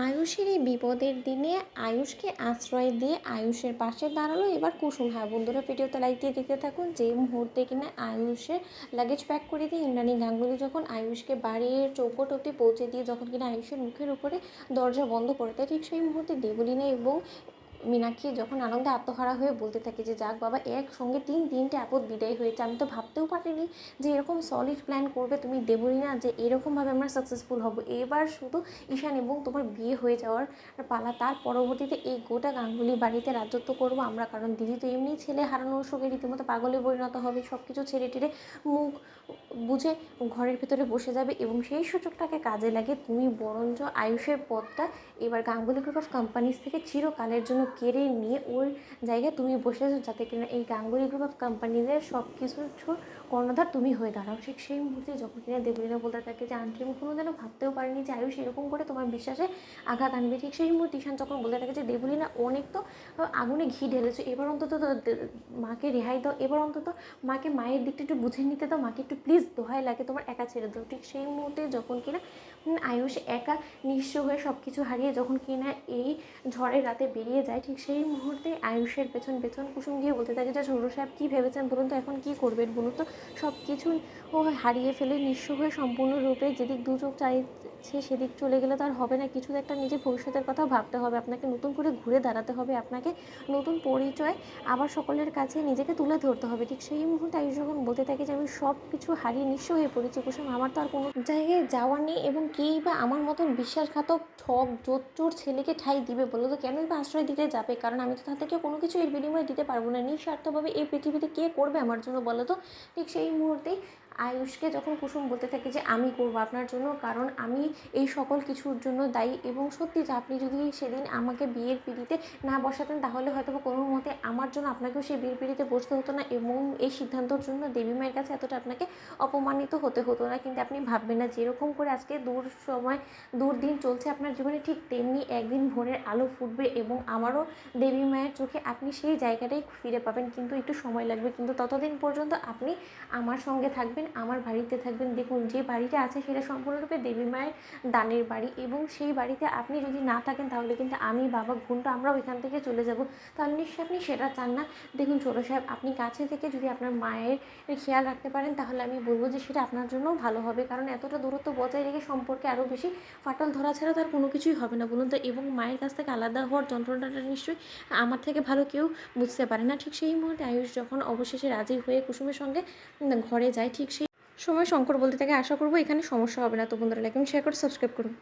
আয়ুষের এই বিপদের দিনে আয়ুষকে আশ্রয় দিয়ে আয়ুষের পাশে দাঁড়ালো এবার কুসুম। হ্যাঁ বন্ধুরা, ভিডিওতে লাইক দিয়ে দেখতে থাকুন। যে মুহূর্তে কিনা আয়ুষের লাগেজ প্যাক করে দিয়ে ইন্দ্রাণী গাঙ্গুলি যখন আয়ুষকে বাড়ির চৌকোট অবধি পৌঁছে দিয়ে যখন কিনা আয়ুষের মুখের উপরে দরজা বন্ধ করে দেয়, ঠিক সেই মুহূর্তে দেবলীনা এবং মীনাক্ষী যখন আনন্দে আত্মহারা হয়ে বলতে থাকে যে যাক বাবা, একসঙ্গে তিনটে আপদ বিদায় হয়েছে। আমি তো ভাবতেও পারিনি যে এরকম সলিড প্ল্যান করবে তুমি দেবলীনা, যে এরকমভাবে আমরা সাকসেসফুল হব। এবার শুধু ঈশান এবং তোমার বিয়ে হয়ে যাওয়ার পালা, তার পরবর্তীতে এই গোটা গাঙ্গুলি বাড়িতে রাজত্ব করবো আমরা। কারণ দিদি তো এমনি ছেলে হারানোর শোকে রীতিমতো পাগলে পরিণত হবে, সব কিছু ছেড়ে টেড়ে মুখ বুঝে ঘরের ভেতরে বসে যাবে এবং সেই সুযোগটাকে কাজে লাগে তুমি বরঞ্চ আয়ুষের পদটা এবার গাঙ্গুলি গ্রুপ অফ কোম্পানিজ থেকে চিরকালের জন্য কেড়ে নিয়ে ওর জায়গায় তুমি বসেছো, যাতে কিনা এই গাঙ্গুলি গ্রুপ অফ কোম্পানিজের সব কিছুর কর্ণধার তুমি হয়ে দাঁড়াও। ঠিক সেই মুহূর্তে যখন কিনা দেবলীনা বলতে থাকে যে আন্টি, আমি কোনো যেন ভাবতেও পারিনি যে আয়ুষ এরকম করে তোমার বিশ্বাসে আঘাত আনবে। ঠিক সেই মুহূর্তে ঈশান যখন বলতে থাকে যে দেবলীনা, অনেক তো আগুনে ঘি ঢেলেছো, এবার অন্তত মাকে রেহাই দাও, এবার অন্তত মাকে মায়ের দিকটা একটু বুঝে নিতে দাও, মাকে একটু প্লিজ দোহাই লাগে তোমার একা ছেড়ে দাও। ঠিক সেই মুহূর্তে যখন কিনা আয়ুষ একা নিঃস্ব হয়ে সব কিছু হারিয়ে যখন কিনা এই ঝড়ের রাতে বেরিয়ে যায়, ঠিক সেই মুহূর্তে আয়ুষের পেছন পেছন কুসুম গিয়ে বলতে থাকে যে ছোটো সাহেব কী ভেবেছেন বলুন তো, এখন কী করবেন বলুন তো, সব কিছু ও হারিয়ে ফেলে নিঃস্ব হয়ে সম্পূর্ণরূপে যেদিক দু চোখ চাইছে সেদিক চলে গেলে তো আর হবে না, কিছু একটা নিজের ভবিষ্যতের কথাও ভাবতে হবে, আপনাকে নতুন করে ঘুরে দাঁড়াতে হবে, আপনাকে নতুন পরিচয় আবার সকলের কাছে নিজেকে তুলে ধরতে হবে। ঠিক সেই মুহূর্তে আয়ুষ যখন বলতে থাকে যে আমি সব কিছু হারিয়ে নিঃস্ব হয়ে পড়েছি কুসুম, আমার তো আর কোনো জায়গায় যাওয়ার নেই, এবং কেই বা আমার মতন বিশ্বাসঘাতক ঠক জোচ্চোর ছেলেকে ঠাঁই দিবে বলো তো, কেনই বা আশ্রয় দিতে যাবে? কারণ আমি তো তাদেরকে কোনো কিছু এর বিনিময়ে দিতে পারবো না, নিঃস্বার্থভাবে এই পৃথিবীতে কে করবে আমার জন্য বলো তো। ঠিক সেই মুহূর্তেই আয়ুষকে যখন কুসুম বলতে থাকে যে আমি করবো আপনার জন্য, কারণ আমি এই সকল কিছুর জন্য দায়ী, এবং সত্যি যে আপনি যদি সেদিন আমাকে বিয়ের পিঁড়িতে না বসাতেন তাহলে হয়তো বা কোনো মতে আমার জন্য আপনাকেও সেই বিয়ের পিঁড়িতে বসতে হতো না, এবং এই সিদ্ধান্তর জন্য দেবী মায়ের কাছে এতটা আপনাকে অপমানিত হতে হতো না। কিন্তু আপনি ভাববেন না যেরকম করে আজকে দুর্দিন চলছে আপনার জীবনে, ঠিক তেমনি একদিন ভোরের আলো ফুটবে এবং আমারও দেবী মায়ের চোখে আপনি সেই জায়গাটাই ফিরে পাবেন, কিন্তু একটু সময় লাগবে। কিন্তু ততদিন পর্যন্ত আপনি আমার সঙ্গে থাকবেন, আমার বাড়িতে থাকবেন। দেখুন, যে বাড়িটা আছে সেটা সম্পূর্ণরূপে দেবী মায়ের দানের বাড়ি, এবং সেই বাড়িতে আপনি যদি না থাকেন তাহলে কিন্তু আমি, বাবা, ঘুমটা আমরাও এখান থেকে চলে যাব। তার নিশ্চয়ই আপনি সেটা চান না। দেখুন ছোটো সাহেব, আপনি কাছে থেকে যদি আপনার মায়ের খেয়াল রাখতে পারেন তাহলে আমি বলবো যে সেটা আপনার জন্যও ভালো হবে, কারণ এতটা দূরত্ব বজায় রেখে সম্পর্কে আরও বেশি ফাটল ধরা ছাড়া তার কোনো কিছুই হবে না বলুন তো। এবং মায়ের কাছ থেকে আলাদা হওয়ার যন্ত্রণাটা নিশ্চয়ই আমার থেকে ভালো কেউ বুঝতে পারে না। ঠিক সেই মুহূর্তে আয়ুষ যখন অবশেষে রাজি হয়ে কুসুমের সঙ্গে ঘরে যায়, ঠিক সেই সময় শঙ্কর বলতে থাকে আশা করবো এখানে সমস্যা হবে না। তো বন্ধুরা, লাইক এবং শেয়ার করে সাবস্ক্রাইব করুন।